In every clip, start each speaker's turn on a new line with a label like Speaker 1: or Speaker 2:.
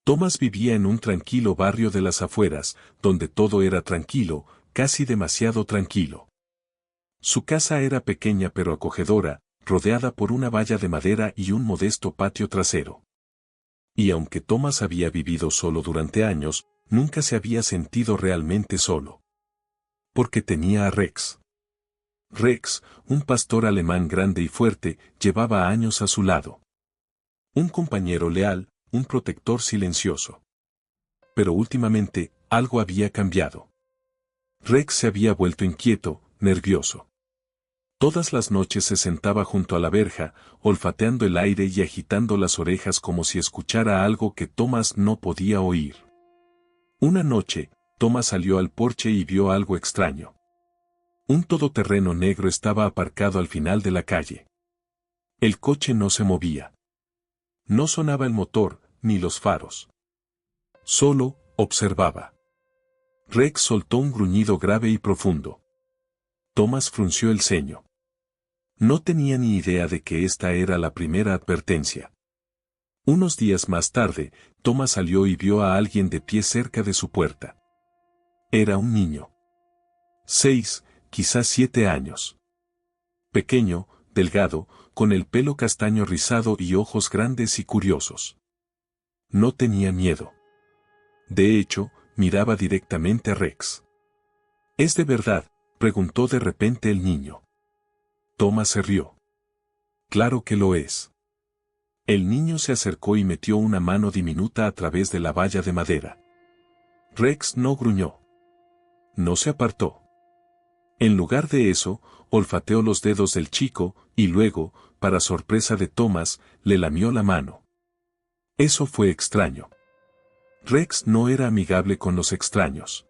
Speaker 1: Thomas vivía en un tranquilo barrio de las afueras, donde todo era tranquilo, casi demasiado tranquilo. Su casa era pequeña pero acogedora, rodeada por una valla de madera y un modesto patio trasero. Y aunque Thomas había vivido solo durante años, nunca se había sentido realmente solo. Porque tenía a Rex. Rex, un pastor alemán grande y fuerte, llevaba años a su lado. Un compañero leal, un protector silencioso. Pero últimamente, algo había cambiado. Rex se había vuelto inquieto, nervioso. Todas las noches se sentaba junto a la verja, olfateando el aire y agitando las orejas como si escuchara algo que Thomas no podía oír. Una noche, Thomas salió al porche y vio algo extraño. Un todoterreno negro estaba aparcado al final de la calle. El coche no se movía. No sonaba el motor, ni los faros. Solo, observaba. Rex soltó un gruñido grave y profundo. Thomas frunció el ceño. No tenía ni idea de que esta era la primera advertencia. Unos días más tarde, Thomas salió y vio a alguien de pie cerca de su puerta. Era un niño. 6, quizás 7 años. Pequeño, delgado, con el pelo castaño rizado y ojos grandes y curiosos. No tenía miedo. De hecho, miraba directamente a Rex. ¿Es de verdad?, preguntó de repente el niño. Thomas se rió. Claro que lo es. El niño se acercó y metió una mano diminuta a través de la valla de madera. Rex no gruñó. No se apartó. En lugar de eso, olfateó los dedos del chico, y luego, para sorpresa de Thomas, le lamió la mano. Eso fue extraño. Rex no era amigable con los extraños.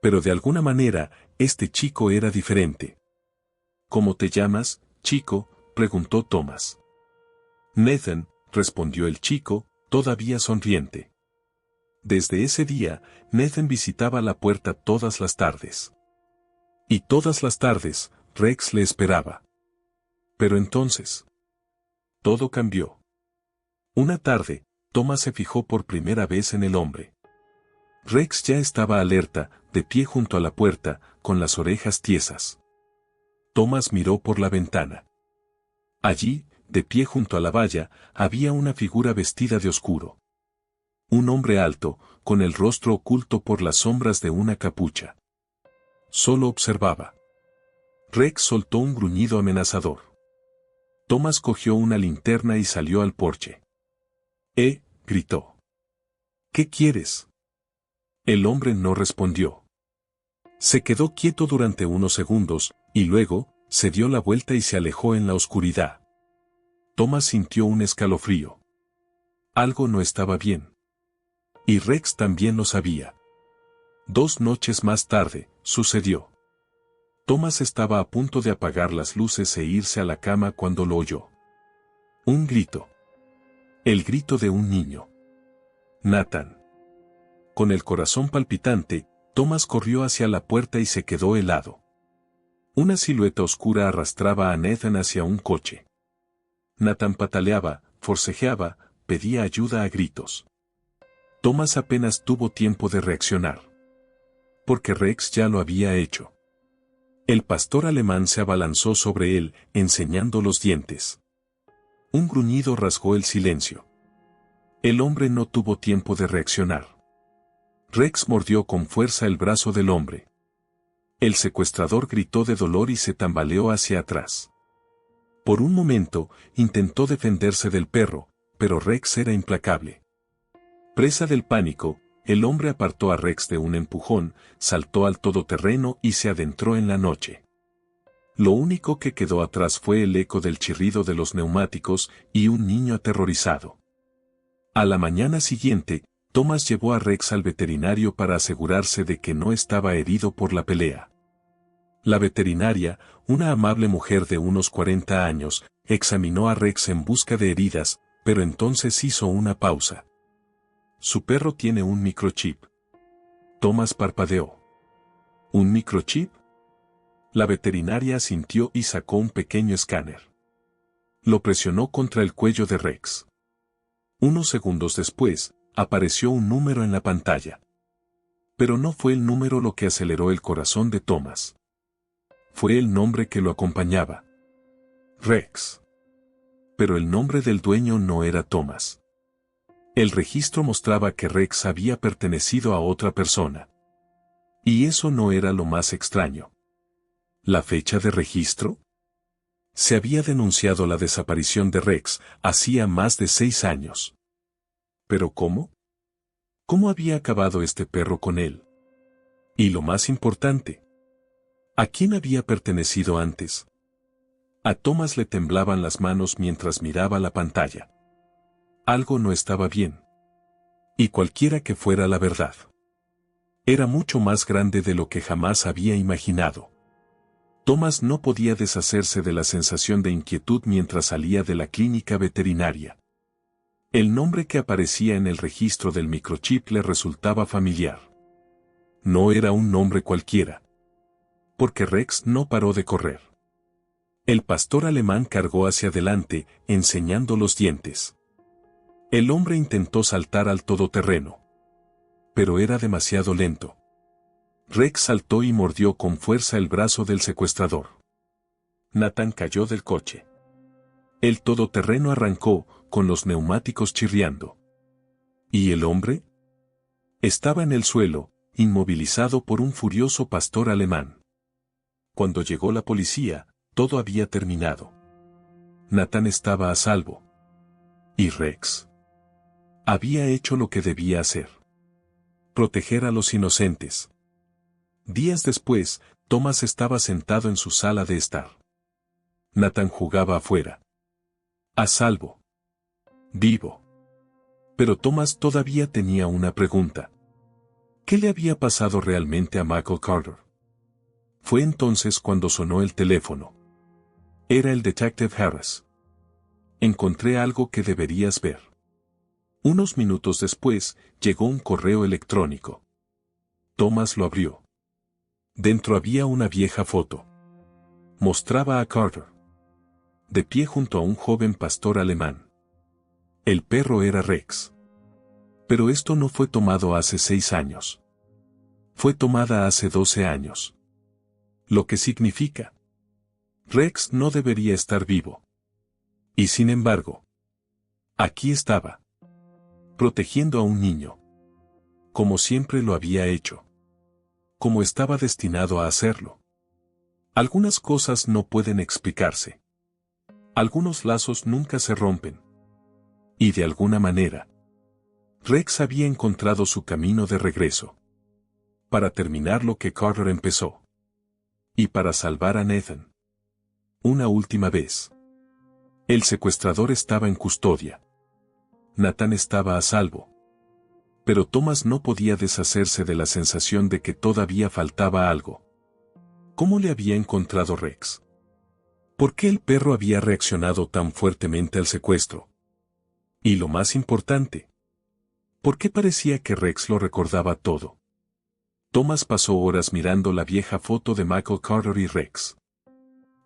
Speaker 1: Pero de alguna manera, este chico era diferente. ¿Cómo te llamas, chico?, preguntó Thomas. Nathan, respondió el chico, todavía sonriente. Desde ese día, Nathan visitaba la puerta todas las tardes. Y todas las tardes, Rex le esperaba. Pero entonces, todo cambió. Una tarde, Thomas se fijó por primera vez en el hombre. Rex ya estaba alerta, de pie junto a la puerta, con las orejas tiesas. Thomas miró por la ventana. Allí, de pie junto a la valla, había una figura vestida de oscuro. Un hombre alto, con el rostro oculto por las sombras de una capucha. Solo observaba. Rex soltó un gruñido amenazador. Thomas cogió una linterna y salió al porche. Gritó. ¿Qué quieres? El hombre no respondió. Se quedó quieto durante unos segundos, y luego, se dio la vuelta y se alejó en la oscuridad. Thomas sintió un escalofrío. Algo no estaba bien. Y Rex también lo sabía. 2 noches más tarde, sucedió. Thomas estaba a punto de apagar las luces e irse a la cama cuando lo oyó. Un grito. El grito de un niño. Nathan. Con el corazón palpitante, Thomas corrió hacia la puerta y se quedó helado. Una silueta oscura arrastraba a Nathan hacia un coche. Nathan pataleaba, forcejeaba, pedía ayuda a gritos. Thomas apenas tuvo tiempo de reaccionar. Porque Rex ya lo había hecho. El pastor alemán se abalanzó sobre él, enseñando los dientes. Un gruñido rasgó el silencio. El hombre no tuvo tiempo de reaccionar. Rex mordió con fuerza el brazo del hombre. El secuestrador gritó de dolor y se tambaleó hacia atrás. Por un momento, intentó defenderse del perro, pero Rex era implacable. Presa del pánico, el hombre apartó a Rex de un empujón, saltó al todoterreno y se adentró en la noche. Lo único que quedó atrás fue el eco del chirrido de los neumáticos y un niño aterrorizado. A la mañana siguiente, Thomas llevó a Rex al veterinario para asegurarse de que no estaba herido por la pelea. La veterinaria, una amable mujer de unos 40 años, examinó a Rex en busca de heridas, pero entonces hizo una pausa. Su perro tiene un microchip. Thomas parpadeó. ¿Un microchip? La veterinaria asintió y sacó un pequeño escáner. Lo presionó contra el cuello de Rex. Unos segundos después, apareció un número en la pantalla. Pero no fue el número lo que aceleró el corazón de Thomas. Fue el nombre que lo acompañaba. Rex. Pero el nombre del dueño no era Thomas. El registro mostraba que Rex había pertenecido a otra persona. Y eso no era lo más extraño. ¿La fecha de registro? Se había denunciado la desaparición de Rex hacía más de 6 años. ¿Pero cómo? ¿Cómo había acabado este perro con él? Y lo más importante, ¿a quién había pertenecido antes? A Thomas le temblaban las manos mientras miraba la pantalla. Algo no estaba bien. Y cualquiera que fuera la verdad, era mucho más grande de lo que jamás había imaginado. Thomas no podía deshacerse de la sensación de inquietud mientras salía de la clínica veterinaria. El nombre que aparecía en el registro del microchip le resultaba familiar. No era un nombre cualquiera. Porque Rex no paró de correr. El pastor alemán cargó hacia adelante, enseñando los dientes. El hombre intentó saltar al todoterreno. Pero era demasiado lento. Rex saltó y mordió con fuerza el brazo del secuestrador. Nathan cayó del coche. El todoterreno arrancó, con los neumáticos chirriando. ¿Y el hombre? Estaba en el suelo, inmovilizado por un furioso pastor alemán. Cuando llegó la policía, todo había terminado. Nathan estaba a salvo. ¿Y Rex? Había hecho lo que debía hacer. Proteger a los inocentes. Días después, Thomas estaba sentado en su sala de estar. Nathan jugaba afuera. A salvo. Vivo. Pero Thomas todavía tenía una pregunta. ¿Qué le había pasado realmente a Michael Carter? Fue entonces cuando sonó el teléfono. Era el detective Harris. Encontré algo que deberías ver. Unos minutos después, llegó un correo electrónico. Thomas lo abrió. Dentro había una vieja foto. Mostraba a Carter, de pie junto a un joven pastor alemán. El perro era Rex. Pero esto no fue tomado hace 6 años. Fue tomada hace 12 años. Lo que significa, Rex no debería estar vivo. Y sin embargo, aquí estaba, protegiendo a un niño. Como siempre lo había hecho. Como estaba destinado a hacerlo. Algunas cosas no pueden explicarse. Algunos lazos nunca se rompen. Y de alguna manera, Rex había encontrado su camino de regreso. Para terminar lo que Carter empezó. Y para salvar a Nathan. Una última vez. El secuestrador estaba en custodia. Nathan estaba a salvo. Pero Thomas no podía deshacerse de la sensación de que todavía faltaba algo. ¿Cómo le había encontrado Rex? ¿Por qué el perro había reaccionado tan fuertemente al secuestro? Y lo más importante, ¿por qué parecía que Rex lo recordaba todo? Thomas pasó horas mirando la vieja foto de Michael Carter y Rex.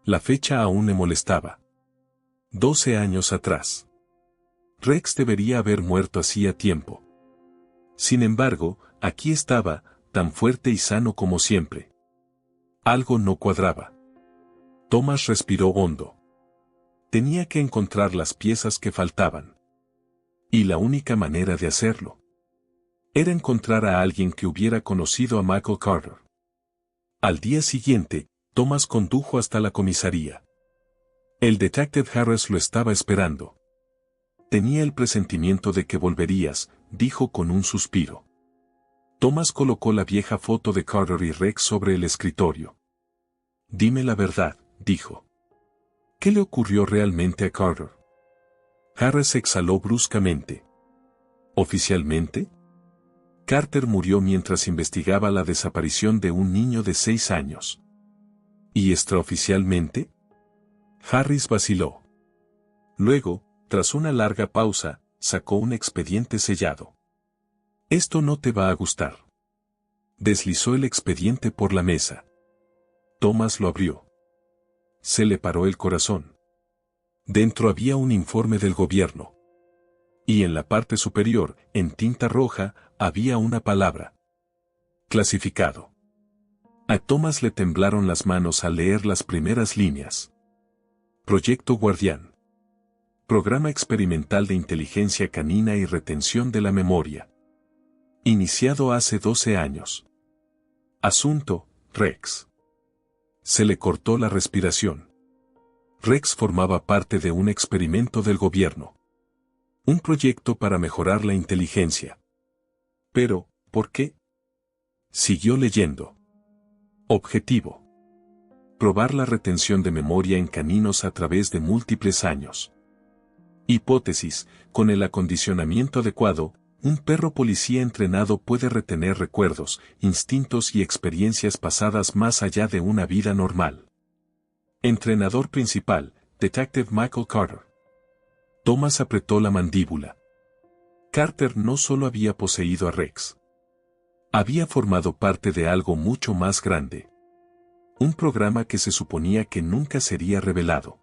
Speaker 1: La fecha aún le molestaba. 12 años atrás. Rex debería haber muerto hacía tiempo. Sin embargo, aquí estaba, tan fuerte y sano como siempre. Algo no cuadraba. Thomas respiró hondo. Tenía que encontrar las piezas que faltaban. Y la única manera de hacerlo era encontrar a alguien que hubiera conocido a Michael Carter. Al día siguiente, Thomas condujo hasta la comisaría. El detective Harris lo estaba esperando. Tenía el presentimiento de que volverías, dijo con un suspiro. Thomas colocó la vieja foto de Carter y Rex sobre el escritorio. Dime la verdad, dijo. ¿Qué le ocurrió realmente a Carter? Harris exhaló bruscamente. ¿Oficialmente? Carter murió mientras investigaba la desaparición de un niño de 6 años. ¿Y extraoficialmente? Harris vaciló. Luego, tras una larga pausa, sacó un expediente sellado. Esto no te va a gustar. Deslizó el expediente por la mesa. Thomas lo abrió. Se le paró el corazón. Dentro había un informe del gobierno. Y en la parte superior, en tinta roja, había una palabra. Clasificado. A Thomas le temblaron las manos al leer las primeras líneas. Proyecto Guardián. Programa experimental de inteligencia canina y retención de la memoria. Iniciado hace 12 años. Asunto, Rex. Se le cortó la respiración. Rex formaba parte de un experimento del gobierno. Un proyecto para mejorar la inteligencia. Pero, ¿por qué? Siguió leyendo. Objetivo. Probar la retención de memoria en caninos a través de múltiples años. Hipótesis, con el acondicionamiento adecuado, un perro policía entrenado puede retener recuerdos, instintos y experiencias pasadas más allá de una vida normal. Entrenador principal, Detective Michael Carter. Thomas apretó la mandíbula. Carter no solo había poseído a Rex. Había formado parte de algo mucho más grande. Un programa que se suponía que nunca sería revelado.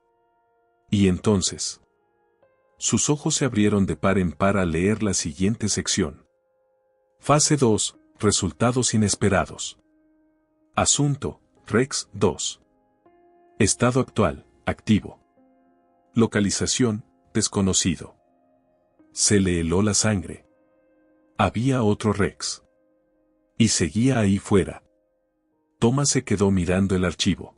Speaker 1: Y entonces, sus ojos se abrieron de par en par al leer la siguiente sección. Fase 2, resultados inesperados. Asunto, Rex 2. Estado actual, activo. Localización, desconocido. Se le heló la sangre. Había otro Rex. Y seguía ahí fuera. Thomas se quedó mirando el archivo.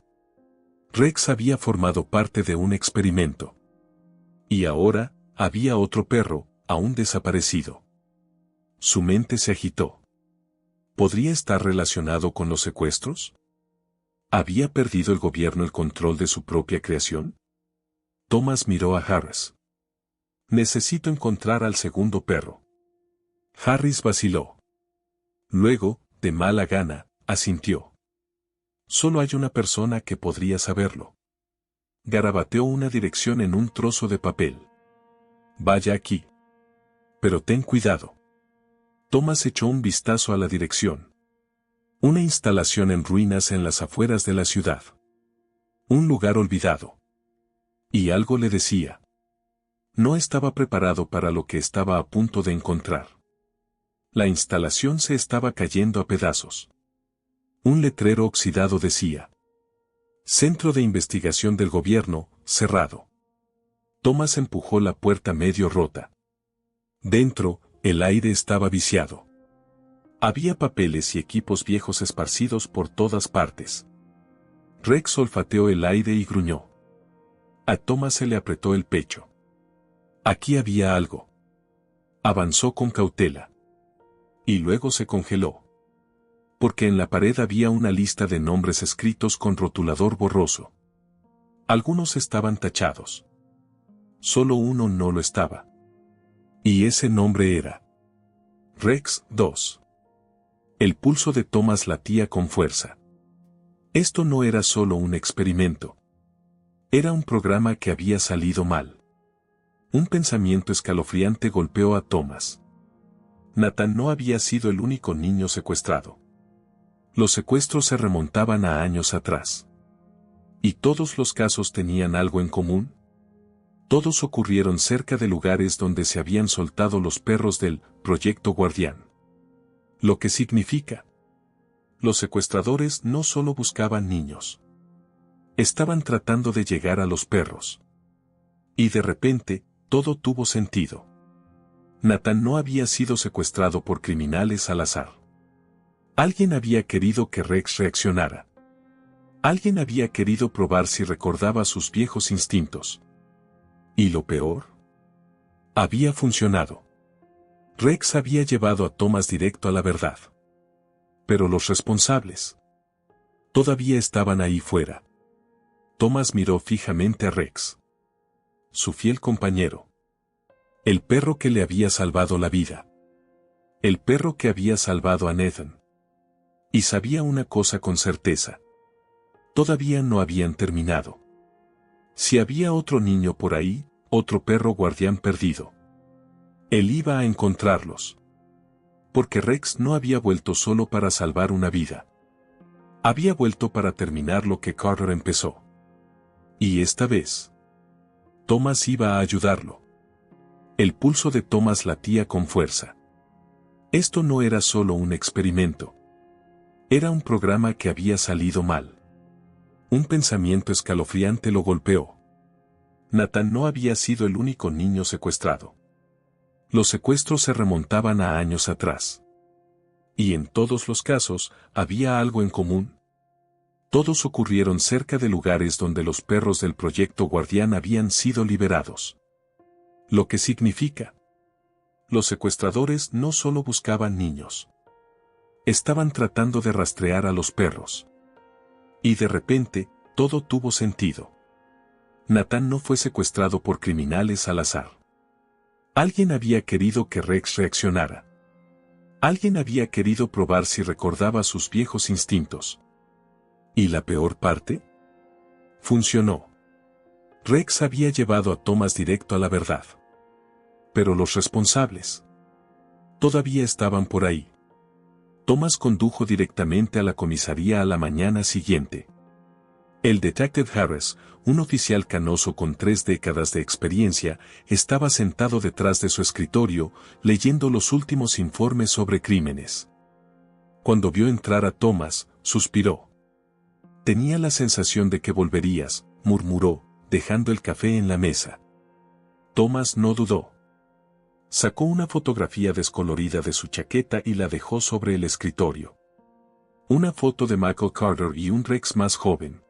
Speaker 1: Rex había formado parte de un experimento. Y ahora, había otro perro, aún desaparecido. Su mente se agitó. ¿Podría estar relacionado con los secuestros? ¿Había perdido el gobierno el control de su propia creación? Thomas miró a Harris. Necesito encontrar al segundo perro. Harris vaciló. Luego, de mala gana, asintió. Solo hay una persona que podría saberlo. Garabateó una dirección en un trozo de papel. Vaya aquí. Pero ten cuidado. Thomas echó un vistazo a la dirección. Una instalación en ruinas en las afueras de la ciudad. Un lugar olvidado. Y algo le decía. No estaba preparado para lo que estaba a punto de encontrar. La instalación se estaba cayendo a pedazos. Un letrero oxidado decía: Centro de Investigación del Gobierno, cerrado. Thomas empujó la puerta medio rota. Dentro, el aire estaba viciado. Había papeles y equipos viejos esparcidos por todas partes. Rex olfateó el aire y gruñó. A Thomas se le apretó el pecho. Aquí había algo. Avanzó con cautela. Y luego se congeló. Porque en la pared había una lista de nombres escritos con rotulador borroso. Algunos estaban tachados. Solo uno no lo estaba. Y ese nombre era Rex 2. El pulso de Thomas latía con fuerza. Esto no era solo un experimento. Era un programa que había salido mal. Un pensamiento escalofriante golpeó a Thomas. Nathan no había sido el único niño secuestrado. Los secuestros se remontaban a años atrás. ¿Y todos los casos tenían algo en común? Todos ocurrieron cerca de lugares donde se habían soltado los perros del Proyecto Guardián. Lo que significa: los secuestradores no solo buscaban niños. Estaban tratando de llegar a los perros. Y de repente, todo tuvo sentido. Nathan no había sido secuestrado por criminales al azar. Alguien había querido que Rex reaccionara. Alguien había querido probar si recordaba sus viejos instintos. ¿Y lo peor? Había funcionado. Rex había llevado a Thomas directo a la verdad. Pero los responsables todavía estaban ahí fuera. Thomas miró fijamente a Rex. Su fiel compañero. El perro que le había salvado la vida. El perro que había salvado a Nathan. Y sabía una cosa con certeza. Todavía no habían terminado. Si había otro niño por ahí, otro perro guardián perdido, él iba a encontrarlos. Porque Rex no había vuelto solo para salvar una vida. Había vuelto para terminar lo que Carter empezó. Y esta vez, Thomas iba a ayudarlo. El pulso de Thomas latía con fuerza. Esto no era solo un experimento. Era un programa que había salido mal. Un pensamiento escalofriante lo golpeó. Nathan no había sido el único niño secuestrado. Los secuestros se remontaban a años atrás. Y en todos los casos, había algo en común. Todos ocurrieron cerca de lugares donde los perros del Proyecto Guardián habían sido liberados. Lo que significa: los secuestradores no solo buscaban niños. Estaban tratando de rastrear a los perros. Y de repente, todo tuvo sentido. Nathan no fue secuestrado por criminales al azar. Alguien había querido que Rex reaccionara. Alguien había querido probar si recordaba sus viejos instintos. ¿Y la peor parte? Funcionó. Rex había llevado a Thomas directo a la verdad. Pero los responsables todavía estaban por ahí. Thomas condujo directamente a la comisaría a la mañana siguiente. El detective Harris, un oficial canoso con 3 décadas de experiencia, estaba sentado detrás de su escritorio, leyendo los últimos informes sobre crímenes. Cuando vio entrar a Thomas, suspiró. Tenía la sensación de que volverías, murmuró, dejando el café en la mesa. Thomas no dudó. Sacó una fotografía descolorida de su chaqueta y la dejó sobre el escritorio. Una foto de Michael Carter y un Rex más joven.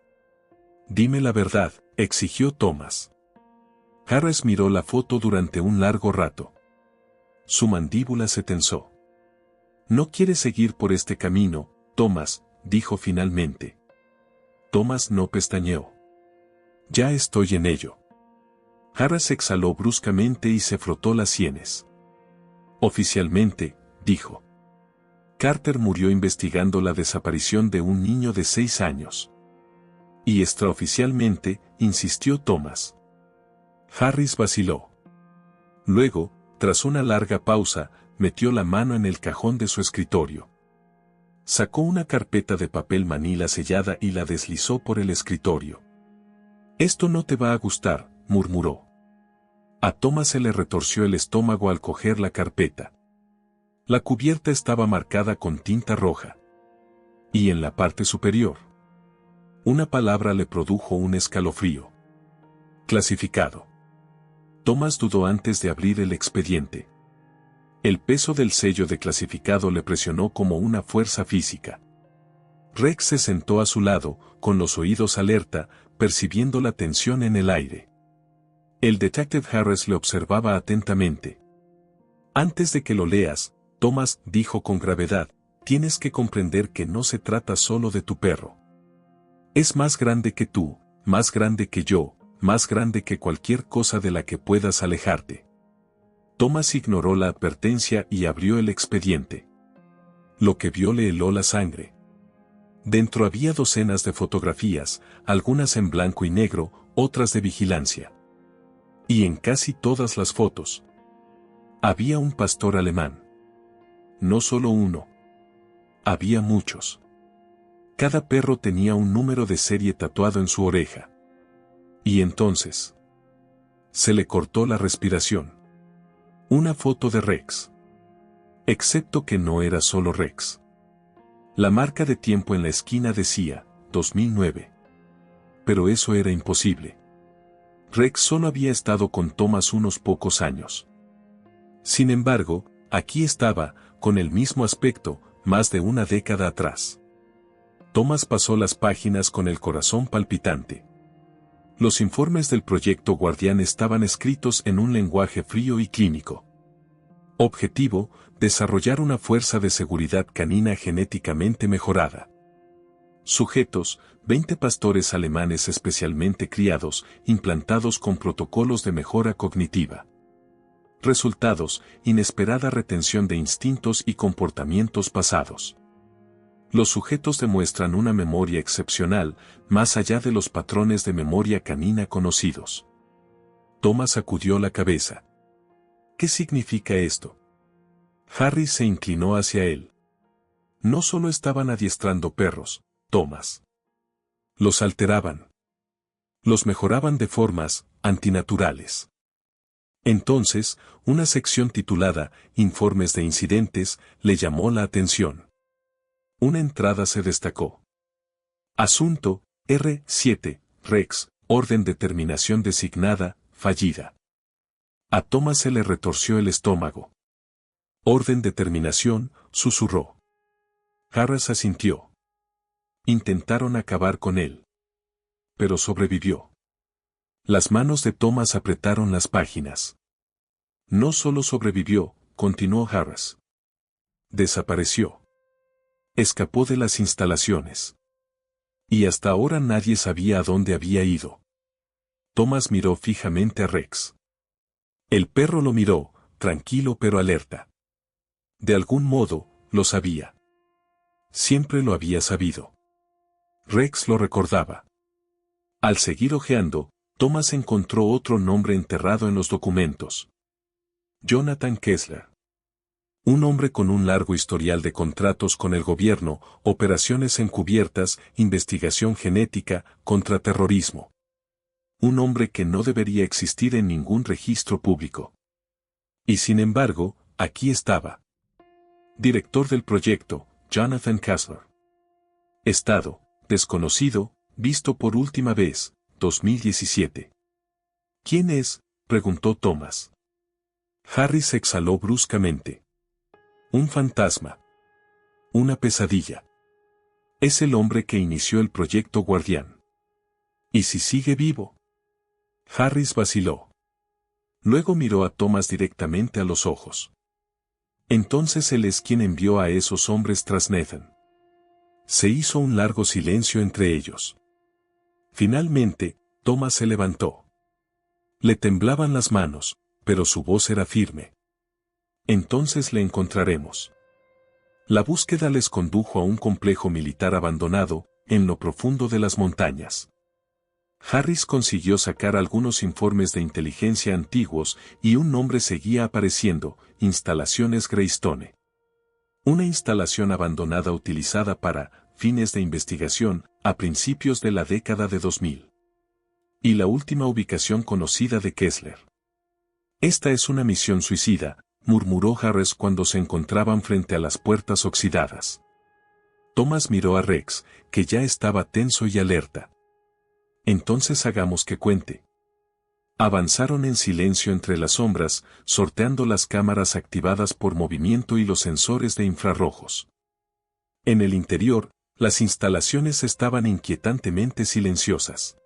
Speaker 1: Dime la verdad, exigió Thomas. Harris miró la foto durante un largo rato. Su mandíbula se tensó. No quieres seguir por este camino, Thomas, dijo finalmente. Thomas no pestañeó. Ya estoy en ello. Harris exhaló bruscamente y se frotó las sienes. Oficialmente, dijo. Carter murió investigando la desaparición de un niño de 6 años. Y extraoficialmente, insistió Thomas. Harris vaciló. Luego, tras una larga pausa, metió la mano en el cajón de su escritorio. Sacó una carpeta de papel manila sellada y la deslizó por el escritorio. Esto no te va a gustar, murmuró. A Thomas se le retorció el estómago al coger la carpeta. La cubierta estaba marcada con tinta roja. Y en la parte superior, una palabra le produjo un escalofrío. Clasificado. Thomas dudó antes de abrir el expediente. El peso del sello de clasificado le presionó como una fuerza física. Rex se sentó a su lado, con los oídos alerta, percibiendo la tensión en el aire. El detective Harris le observaba atentamente. Antes de que lo leas, Thomas dijo con gravedad, tienes que comprender que no se trata solo de tu perro. Es más grande que tú, más grande que yo, más grande que cualquier cosa de la que puedas alejarte. Thomas ignoró la advertencia y abrió el expediente. Lo que vio le heló la sangre. Dentro había docenas de fotografías, algunas en blanco y negro, otras de vigilancia. Y en casi todas las fotos había un pastor alemán. No solo uno. Había muchos. Cada perro tenía un número de serie tatuado en su oreja. Y entonces se le cortó la respiración. Una foto de Rex. Excepto que no era solo Rex. La marca de tiempo en la esquina decía, 2009. Pero eso era imposible. Rex solo había estado con Thomas unos pocos años. Sin embargo, aquí estaba, con el mismo aspecto, más de una década atrás. Thomas pasó las páginas con el corazón palpitante. Los informes del Proyecto Guardián estaban escritos en un lenguaje frío y clínico. Objetivo, desarrollar una fuerza de seguridad canina genéticamente mejorada. Sujetos, 20 pastores alemanes especialmente criados, implantados con protocolos de mejora cognitiva. Resultados, inesperada retención de instintos y comportamientos pasados. Los sujetos demuestran una memoria excepcional, más allá de los patrones de memoria canina conocidos. Thomas sacudió la cabeza. ¿Qué significa esto? Harry se inclinó hacia él. No solo estaban adiestrando perros, Thomas. Los alteraban. Los mejoraban de formas antinaturales. Entonces, una sección titulada Informes de incidentes le llamó la atención. Una entrada se destacó. Asunto, R7, Rex, orden de terminación designada, fallida. A Thomas se le retorció el estómago. Orden de terminación, susurró. Harris asintió. Intentaron acabar con él. Pero sobrevivió. Las manos de Thomas apretaron las páginas. No solo sobrevivió, continuó Harris. Desapareció. Escapó de las instalaciones. Y hasta ahora nadie sabía a dónde había ido. Thomas miró fijamente a Rex. El perro lo miró, tranquilo pero alerta. De algún modo, lo sabía. Siempre lo había sabido. Rex lo recordaba. Al seguir hojeando, Thomas encontró otro nombre enterrado en los documentos. Jonathan Kessler. Un hombre con un largo historial de contratos con el gobierno, operaciones encubiertas, investigación genética, contraterrorismo. Un hombre que no debería existir en ningún registro público. Y sin embargo, aquí estaba. Director del proyecto, Jonathan Kessler. Estado, desconocido, visto por última vez, 2017. ¿Quién es?, preguntó Thomas. Harris exhaló bruscamente. Un fantasma. Una pesadilla. Es el hombre que inició el proyecto Guardián. ¿Y si sigue vivo? Harris vaciló. Luego miró a Thomas directamente a los ojos. Entonces él es quien envió a esos hombres tras Nathan. Se hizo un largo silencio entre ellos. Finalmente, Thomas se levantó. Le temblaban las manos, pero su voz era firme. Entonces le encontraremos. La búsqueda les condujo a un complejo militar abandonado, en lo profundo de las montañas. Harris consiguió sacar algunos informes de inteligencia antiguos y un nombre seguía apareciendo, Instalaciones Greystone. Una instalación abandonada utilizada para fines de investigación a principios de la década de 2000. Y la última ubicación conocida de Kessler. Esta es una misión suicida, murmuró Harris cuando se encontraban frente a las puertas oxidadas. Thomas miró a Rex, que ya estaba tenso y alerta. Entonces hagamos que cuente. Avanzaron en silencio entre las sombras, sorteando las cámaras activadas por movimiento y los sensores de infrarrojos. En el interior, las instalaciones estaban inquietantemente silenciosas.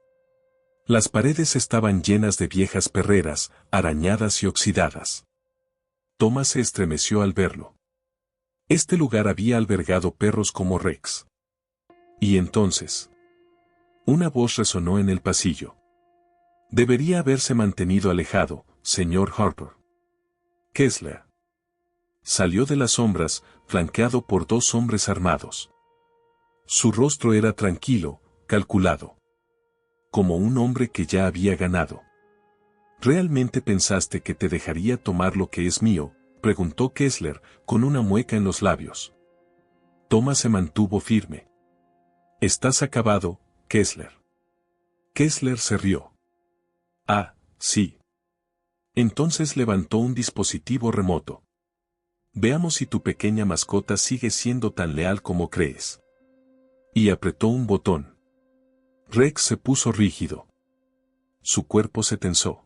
Speaker 1: Las paredes estaban llenas de viejas perreras, arañadas y oxidadas. Thomas se estremeció al verlo. Este lugar había albergado perros como Rex. Y entonces, una voz resonó en el pasillo. Debería haberse mantenido alejado, señor Harper. Kessler. Salió de las sombras, flanqueado por dos hombres armados. Su rostro era tranquilo, calculado. Como un hombre que ya había ganado. ¿Realmente pensaste que te dejaría tomar lo que es mío?, preguntó Kessler, con una mueca en los labios. Thomas se mantuvo firme. Estás acabado, Kessler. Kessler se rió. Ah, sí. Entonces levantó un dispositivo remoto. Veamos si tu pequeña mascota sigue siendo tan leal como crees. Y apretó un botón. Rex se puso rígido. Su cuerpo se tensó.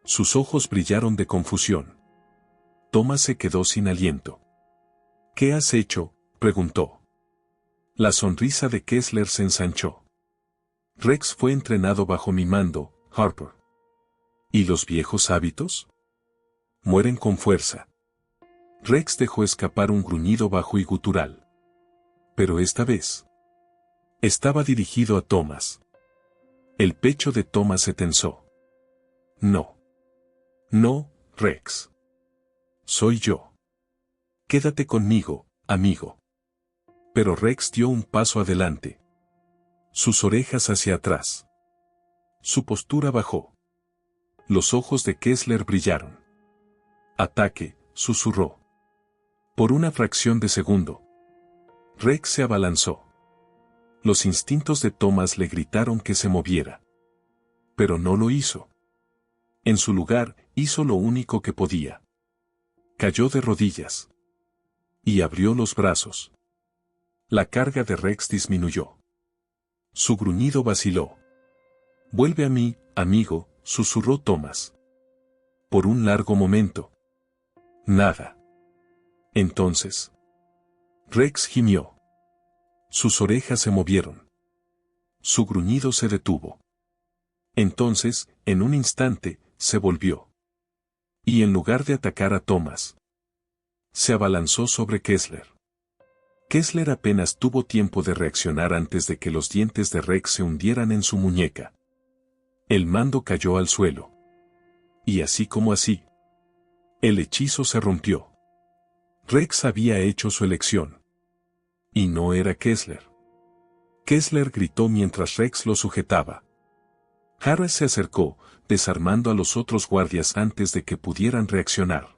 Speaker 1: Sus ojos brillaron de confusión. Thomas se quedó sin aliento. ¿Qué has hecho?, preguntó. La sonrisa de Kessler se ensanchó. Rex fue entrenado bajo mi mando, Harper. ¿Y los viejos hábitos? Mueren con fuerza. Rex dejó escapar un gruñido bajo y gutural. Pero esta vez estaba dirigido a Thomas. El pecho de Thomas se tensó. No. No, Rex. Soy yo. Quédate conmigo, amigo. Pero Rex dio un paso adelante. Sus orejas hacia atrás. Su postura bajó. Los ojos de Kessler brillaron. Ataque, susurró. Por una fracción de segundo. Rex se abalanzó. Los instintos de Thomas le gritaron que se moviera. Pero no lo hizo. En su lugar, Hizo lo único que podía. Cayó de rodillas. Y abrió los brazos. La carga de Rex disminuyó. Su gruñido vaciló. «Vuelve a mí, amigo», susurró Thomas. Por un largo momento. Nada. Entonces. Rex gimió. Sus orejas se movieron. Su gruñido se detuvo. Entonces, en un instante, se volvió. Y en lugar de atacar a Thomas, se abalanzó sobre Kessler. Kessler apenas tuvo tiempo de reaccionar antes de que los dientes de Rex se hundieran en su muñeca. El mando cayó al suelo. Y así como así, el hechizo se rompió. Rex había hecho su elección. Y no era Kessler. Kessler gritó mientras Rex lo sujetaba. Harris se acercó, desarmando a los otros guardias antes de que pudieran reaccionar.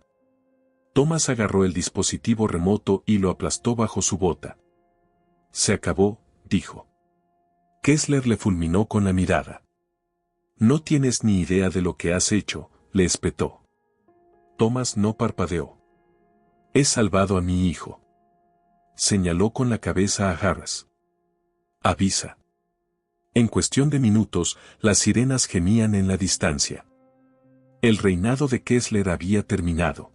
Speaker 1: Thomas agarró el dispositivo remoto y lo aplastó bajo su bota. «Se acabó», dijo. Kessler le fulminó con la mirada. «No tienes ni idea de lo que has hecho», le espetó. Thomas no parpadeó. «He salvado a mi hijo», señaló con la cabeza a Harris. «Avisa». En cuestión de minutos, las sirenas gemían en la distancia. El reinado de Kessler había terminado.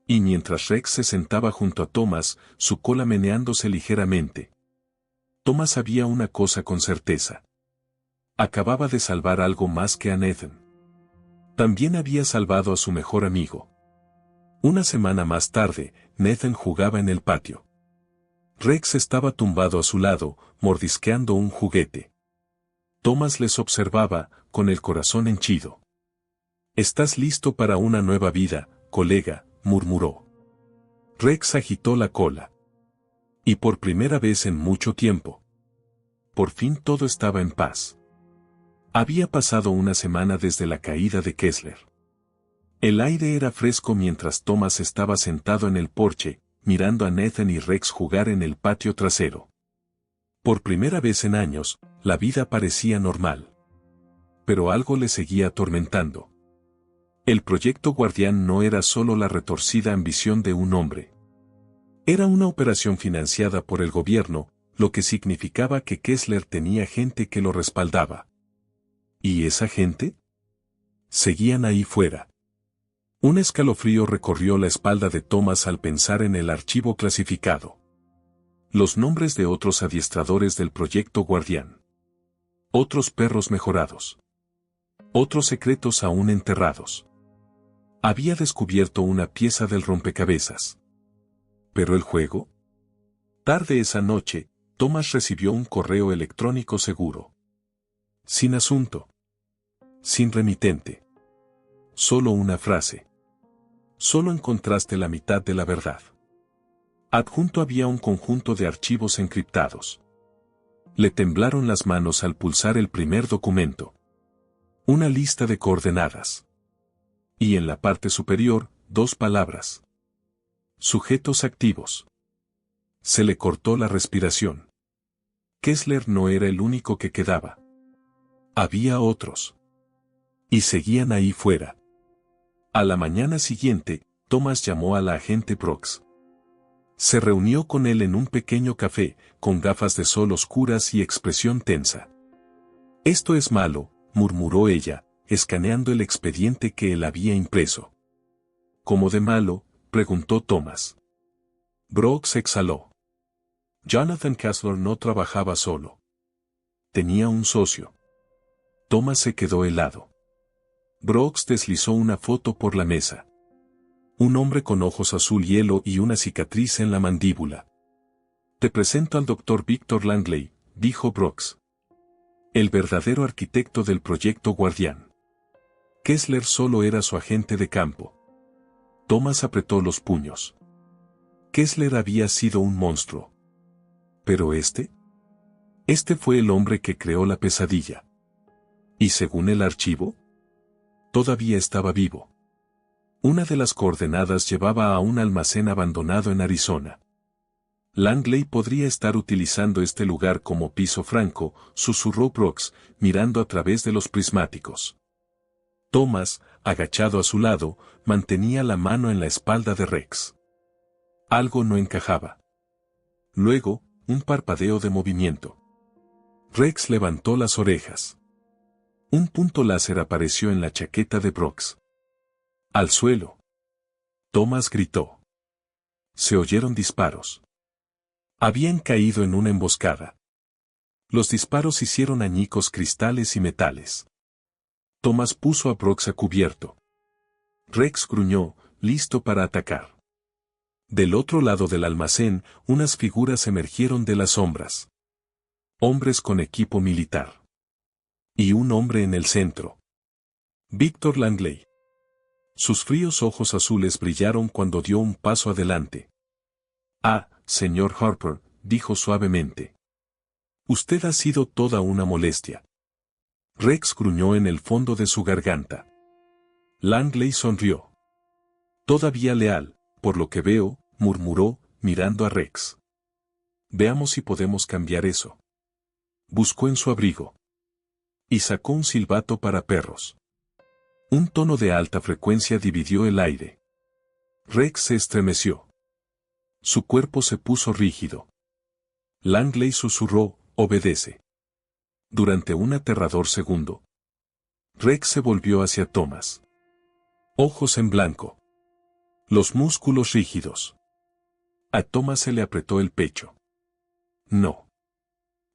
Speaker 1: Y mientras Rex se sentaba junto a Thomas, su cola meneándose ligeramente. Thomas sabía una cosa con certeza. Acababa de salvar algo más que a Nathan. También había salvado a su mejor amigo. Una semana más tarde, Nathan jugaba en el patio. Rex estaba tumbado a su lado, mordisqueando un juguete. Thomas les observaba, con el corazón henchido. «¿Estás listo para una nueva vida, colega?», murmuró. Rex agitó la cola. Y por primera vez en mucho tiempo. Por fin todo estaba en paz. Había pasado una semana desde la caída de Kessler. El aire era fresco mientras Thomas estaba sentado en el porche, mirando a Nathan y Rex jugar en el patio trasero. Por primera vez en años, la vida parecía normal. Pero algo le seguía atormentando. El proyecto Guardián no era solo la retorcida ambición de un hombre. Era una operación financiada por el gobierno, lo que significaba que Kessler tenía gente que lo respaldaba. ¿Y esa gente? Seguían ahí fuera. Un escalofrío recorrió la espalda de Thomas al pensar en el archivo clasificado. Los nombres de otros adiestradores del proyecto Guardián. Otros perros mejorados. Otros secretos aún enterrados. Había descubierto una pieza del rompecabezas. ¿Pero el juego? Tarde esa noche, Thomas recibió un correo electrónico seguro. Sin asunto. Sin remitente. Solo una frase. Solo encontraste la mitad de la verdad. Adjunto había un conjunto de archivos encriptados. Le temblaron las manos al pulsar el primer documento. Una lista de coordenadas. Y en la parte superior, 2 palabras. Sujetos activos. Se le cortó la respiración. Kessler no era el único que quedaba. Había otros. Y seguían ahí fuera. A la mañana siguiente, Thomas llamó a la agente Brooks. Se reunió con él en un pequeño café, con gafas de sol oscuras y expresión tensa. «Esto es malo», murmuró ella, escaneando el expediente que él había impreso. «¿Cómo de malo?», preguntó Thomas. Brooks exhaló. Jonathan Kessler no trabajaba solo. Tenía un socio. Thomas se quedó helado. Brooks deslizó una foto por la mesa. Un hombre con ojos azul hielo y una cicatriz en la mandíbula. «Te presento al Dr. Victor Langley», dijo Brooks. «El verdadero arquitecto del proyecto Guardián». Kessler solo era su agente de campo. Thomas apretó los puños. Kessler había sido un monstruo. ¿Pero este? Este fue el hombre que creó la pesadilla. Y según el archivo, todavía estaba vivo. Una de las coordenadas llevaba a un almacén abandonado en Arizona. Langley podría estar utilizando este lugar como piso franco, susurró Brooks, mirando a través de los prismáticos. Thomas, agachado a su lado, mantenía la mano en la espalda de Rex. Algo no encajaba. Luego, un parpadeo de movimiento. Rex levantó las orejas. Un punto láser apareció en la chaqueta de Brooks. ¡Al suelo! Thomas gritó. Se oyeron disparos. Habían caído en una emboscada. Los disparos hicieron añicos cristales y metales. Thomas puso a Brooks a cubierto. Rex gruñó, listo para atacar. Del otro lado del almacén, unas figuras emergieron de las sombras. Hombres con equipo militar. Y un hombre en el centro. Víctor Langley. Sus fríos ojos azules brillaron cuando dio un paso adelante. «Ah, señor Harper», dijo suavemente. «Usted ha sido toda una molestia». Rex gruñó en el fondo de su garganta. Langley sonrió. «Todavía leal, por lo que veo», murmuró, mirando a Rex. «Veamos si podemos cambiar eso». Buscó en su abrigo. Y sacó un silbato para perros. Un tono de alta frecuencia dividió el aire. Rex se estremeció. Su cuerpo se puso rígido. Langley susurró, «Obedece». Durante un aterrador segundo, Rex se volvió hacia Thomas. Ojos en blanco. Los músculos rígidos. A Thomas se le apretó el pecho. «No.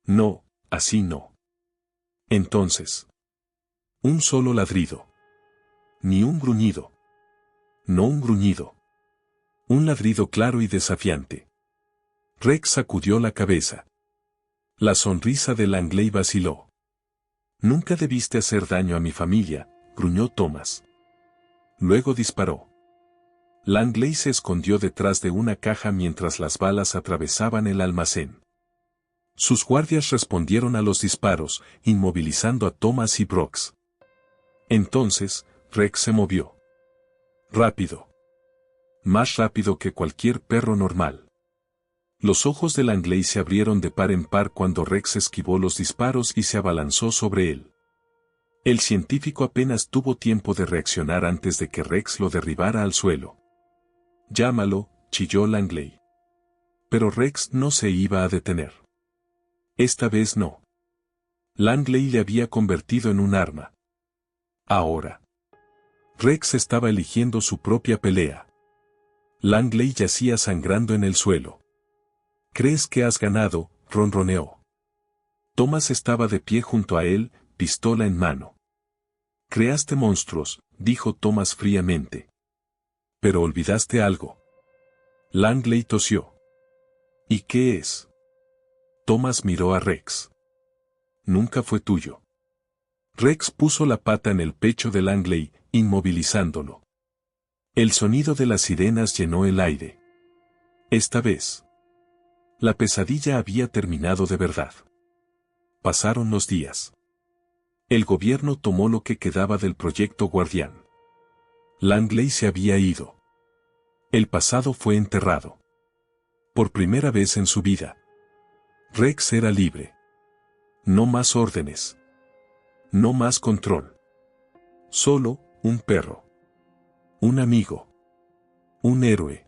Speaker 1: No, así no». Entonces. Un solo ladrido. Ni un gruñido. No un gruñido. Un ladrido claro y desafiante. Rex sacudió la cabeza. La sonrisa de Langley vaciló. «Nunca debiste hacer daño a mi familia», gruñó Thomas. Luego disparó. Langley se escondió detrás de una caja mientras las balas atravesaban el almacén. Sus guardias respondieron a los disparos, inmovilizando a Thomas y Brooks. Entonces, Rex se movió. Rápido. Más rápido que cualquier perro normal. Los ojos de Langley se abrieron de par en par cuando Rex esquivó los disparos y se abalanzó sobre él. El científico apenas tuvo tiempo de reaccionar antes de que Rex lo derribara al suelo. «Llámalo», chilló Langley. Pero Rex no se iba a detener. Esta vez no. Langley le había convertido en un arma. Ahora. Rex estaba eligiendo su propia pelea. Langley yacía sangrando en el suelo. «¿Crees que has ganado?», ronroneó. Thomas estaba de pie junto a él, pistola en mano. «Creaste monstruos», dijo Thomas fríamente. «Pero olvidaste algo». Langley tosió. «¿Y qué es?». Thomas miró a Rex. «Nunca fue tuyo». Rex puso la pata en el pecho de Langley, inmovilizándolo. El sonido de las sirenas llenó el aire. Esta vez. La pesadilla había terminado de verdad. Pasaron los días. El gobierno tomó lo que quedaba del proyecto Guardián. Langley se había ido. El pasado fue enterrado. Por primera vez en su vida. Rex era libre. No más órdenes. No más control. Solo, un perro. Un amigo. Un héroe.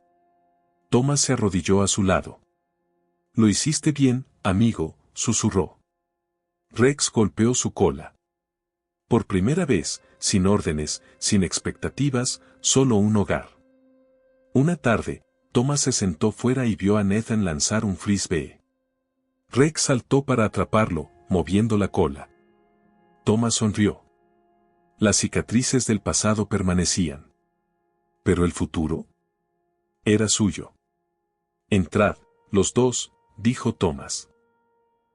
Speaker 1: Thomas se arrodilló a su lado. «Lo hiciste bien, amigo», susurró. Rex golpeó su cola. Por primera vez, sin órdenes, sin expectativas, solo un hogar. Una tarde, Thomas se sentó fuera y vio a Nathan lanzar un frisbee. Rex saltó para atraparlo, moviendo la cola. Thomas sonrió. Las cicatrices del pasado permanecían. ¿Pero el futuro? Era suyo. «Entrad, los dos», dijo Thomas.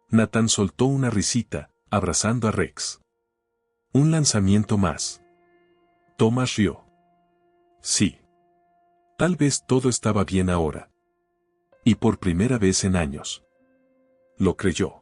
Speaker 1: Nathan soltó una risita, abrazando a Rex. «Un lanzamiento más». Thomas rió. Sí. Tal vez todo estaba bien ahora. Y por primera vez en años. Lo creyó.